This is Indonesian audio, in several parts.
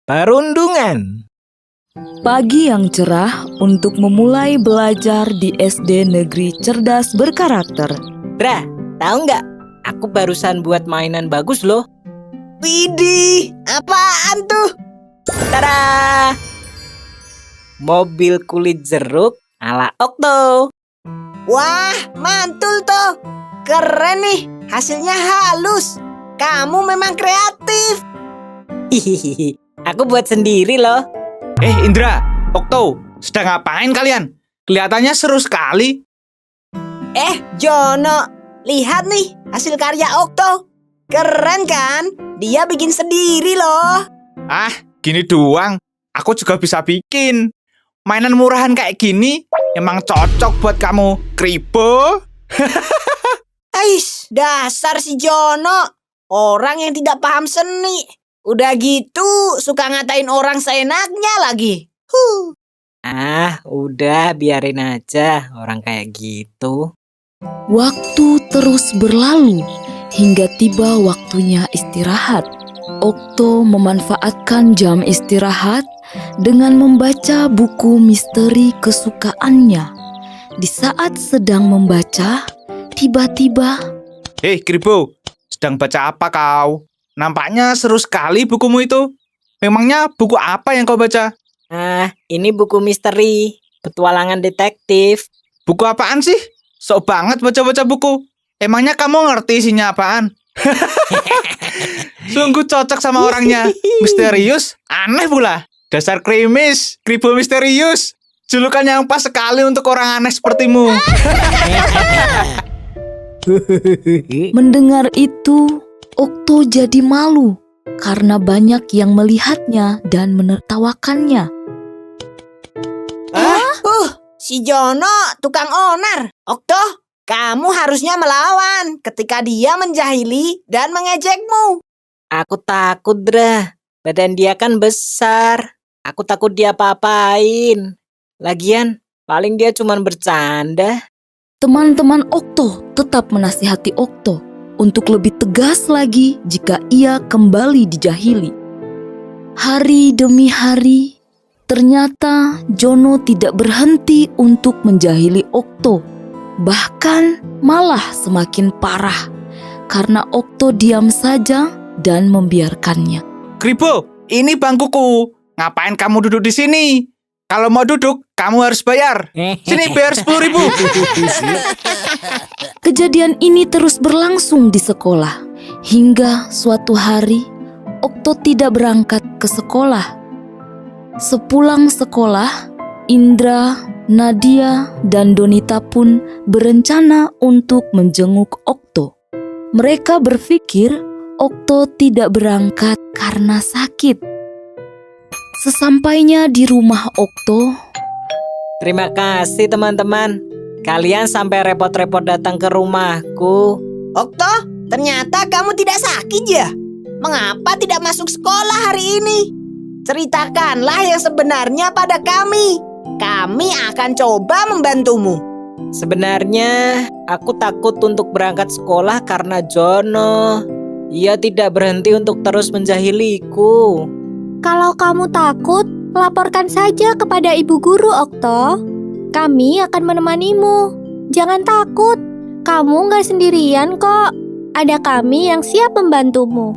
Perundungan. Pagi yang cerah untuk memulai belajar di SD Negeri Cerdas Berkarakter. Dra, tahu nggak? Aku barusan buat mainan bagus loh. Widih, apaan tuh? Tada! Mobil kulit jeruk ala Okto. Wah, mantul tuh. Keren nih, hasilnya halus. Kamu memang kreatif. Hihihi, aku buat sendiri loh. Indra, Okto, sedang ngapain kalian? Kelihatannya seru sekali. Jono, lihat nih hasil karya Okto. Keren kan? Dia bikin sendiri loh. Gini doang. Aku juga bisa bikin. Mainan murahan kayak gini emang cocok buat kamu, Kribo. Ais, dasar si Jono. Orang yang tidak paham seni. Udah gitu, suka ngatain orang seenaknya lagi. Udah biarin aja orang kayak gitu. Waktu terus berlalu hingga tiba waktunya istirahat. Okto memanfaatkan jam istirahat dengan membaca buku misteri kesukaannya. Di saat sedang membaca, tiba-tiba... Kribo, sedang baca apa kau? Nampaknya seru sekali bukumu itu. Memangnya buku apa yang kau baca? Ini buku misteri, petualangan detektif. Buku apaan sih? Sok banget baca-baca buku. Emangnya kamu ngerti isinya apaan? Sungguh cocok sama orangnya. Misterius, aneh pula. Dasar krimis, Kribo misterius. Julukan yang pas sekali untuk orang aneh sepertimu. Mendengar itu, Okto jadi malu karena banyak yang melihatnya dan menertawakannya. Si Jono tukang onar. Okto, kamu harusnya melawan ketika dia menjahili dan mengejekmu. Aku takut, Dra. Badan dia kan besar. Aku takut dia apa-apain. Lagian, paling dia cuma bercanda. Teman-teman Okto tetap menasihati Okto untuk lebih tegas lagi jika ia kembali dijahili. Hari demi hari, ternyata Jono tidak berhenti untuk menjahili Okto. Bahkan malah semakin parah karena Okto diam saja dan membiarkannya. Kribo, ini bangkuku. Ngapain kamu duduk di sini? Kalau mau duduk, kamu harus bayar. Sini bayar 10.000. Kejadian ini terus berlangsung di sekolah. Hingga suatu hari, Okto tidak berangkat ke sekolah. Sepulang sekolah, Indra, Nadia, dan Donita pun berencana untuk menjenguk Okto. Mereka berpikir Okto tidak berangkat karena sakit. Sesampainya di rumah Okto, Terima kasih teman-teman. Kalian sampai repot-repot datang ke rumahku. Okto, ternyata kamu tidak sakit ya? Mengapa tidak masuk sekolah hari ini? Ceritakanlah yang sebenarnya pada kami. Kami akan coba membantumu. Sebenarnya aku takut untuk berangkat sekolah karena Jono. Ia tidak berhenti untuk terus menjahiliku. Kalau kamu takut, laporkan saja kepada ibu guru, Okto. Kami akan menemanimu. Jangan takut, kamu nggak sendirian kok. Ada kami yang siap membantumu.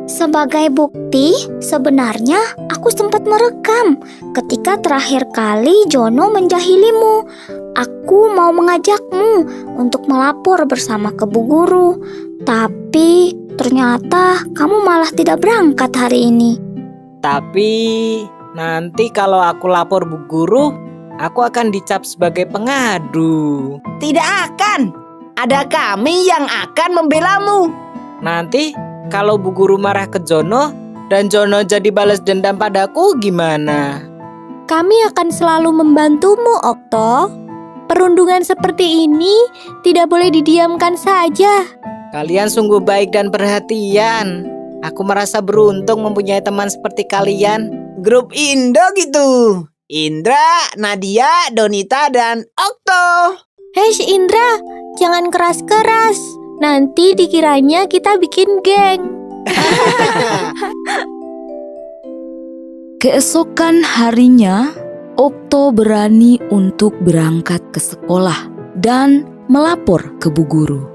Sebagai bukti, sebenarnya aku sempat merekam ketika terakhir kali Jono menjahilimu. Aku mau mengajakmu untuk melapor bersama ke Bu Guru. Tapi ternyata kamu malah tidak berangkat hari ini. Tapi nanti kalau aku lapor Bu Guru, aku akan dicap sebagai pengadu. Tidak akan. Ada kami yang akan membelamu. Nanti kalau Bu Guru marah ke Jono dan Jono jadi balas dendam padaku gimana? Kami akan selalu membantumu, Okto. Perundungan seperti ini tidak boleh didiamkan saja. Kalian sungguh baik dan perhatian. Aku merasa beruntung mempunyai teman seperti kalian. Grup Indo gitu. Indra, Nadia, Donita, dan Okto. Hei si Indra, jangan keras-keras. Nanti dikiranya kita bikin geng. Keesokan harinya, Okto berani untuk berangkat ke sekolah dan melapor ke Bu Guru.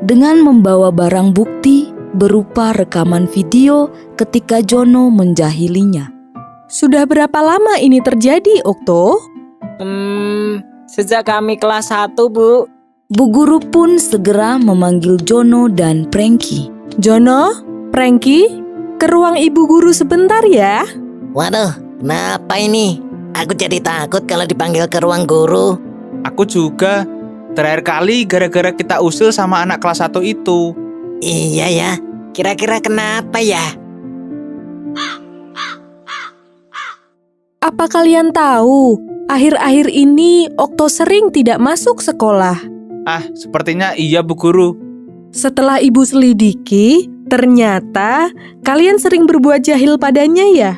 Dengan membawa barang bukti berupa rekaman video ketika Jono menjahilinya. Sudah berapa lama ini terjadi, Okto? Sejak kami kelas 1, Bu. Bu Guru pun segera memanggil Jono dan Prengki. Jono, Prengki, ke ruang Ibu Guru sebentar ya. Waduh, kenapa ini? Aku jadi takut kalau dipanggil ke ruang guru. Aku juga. Terakhir kali gara-gara kita usil sama anak kelas 1 itu. Iya ya, kira-kira kenapa ya? Apa kalian tahu, akhir-akhir ini Okto sering tidak masuk sekolah. Ah, sepertinya iya Bu Guru. Setelah Ibu selidiki, ternyata kalian sering berbuat jahil padanya ya.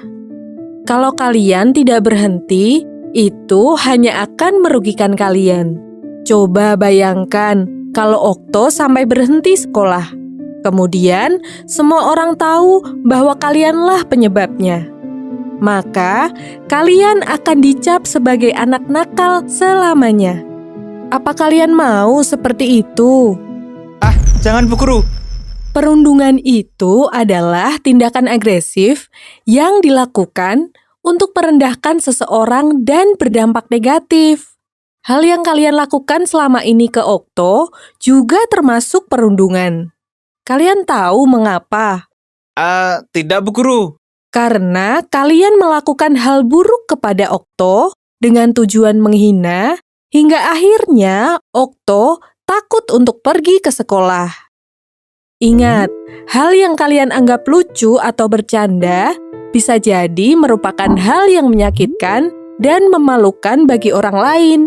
Kalau kalian tidak berhenti, itu hanya akan merugikan kalian. Coba bayangkan kalau Okto sampai berhenti sekolah. Kemudian semua orang tahu bahwa kalianlah penyebabnya. Maka kalian akan dicap sebagai anak nakal selamanya. Apa kalian mau seperti itu? Ah, jangan Bu Guru. Perundungan itu adalah tindakan agresif yang dilakukan untuk merendahkan seseorang dan berdampak negatif. Hal yang kalian lakukan selama ini ke Okto juga termasuk perundungan. Kalian tahu mengapa? Tidak Bu Guru. Karena kalian melakukan hal buruk kepada Okto dengan tujuan menghina, hingga akhirnya Okto takut untuk pergi ke sekolah. Ingat, hal yang kalian anggap lucu atau bercanda bisa jadi merupakan hal yang menyakitkan dan memalukan bagi orang lain.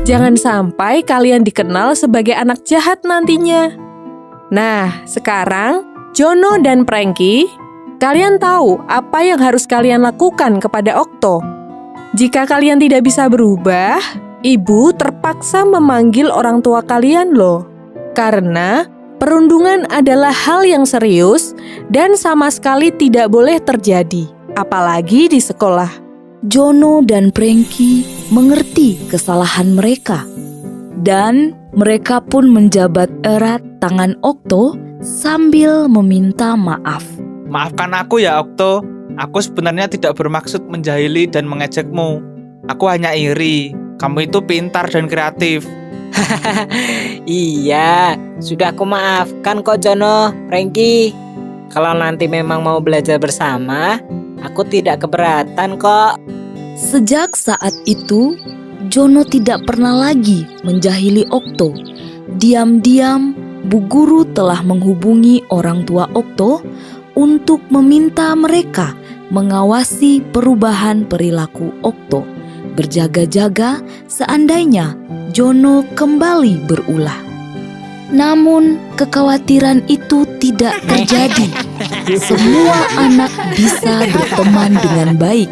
Jangan sampai kalian dikenal sebagai anak jahat nantinya. Nah, sekarang Jono dan Prengki, kalian tahu apa yang harus kalian lakukan kepada Okto. Jika kalian tidak bisa berubah, Ibu terpaksa memanggil orang tua kalian loh. Karena perundungan adalah hal yang serius dan sama sekali tidak boleh terjadi, apalagi di sekolah. Jono dan Prengki mengerti kesalahan mereka. Dan mereka pun menjabat erat tangan Okto sambil meminta maaf. Maafkan aku ya Okto. Aku sebenarnya tidak bermaksud menjahili dan mengejekmu. Aku hanya iri. Kamu itu pintar dan kreatif. Iya, sudah aku maafkan kok Jono, Prengki. Kalau nanti memang mau belajar bersama, aku tidak keberatan kok. Sejak saat itu, Jono tidak pernah lagi menjahili Okto. Diam-diam, Bu Guru telah menghubungi orang tua Okto untuk meminta mereka mengawasi perubahan perilaku Okto, berjaga-jaga seandainya Jono kembali berulah. Namun, kekhawatiran itu tidak terjadi. Semua anak bisa berteman dengan baik.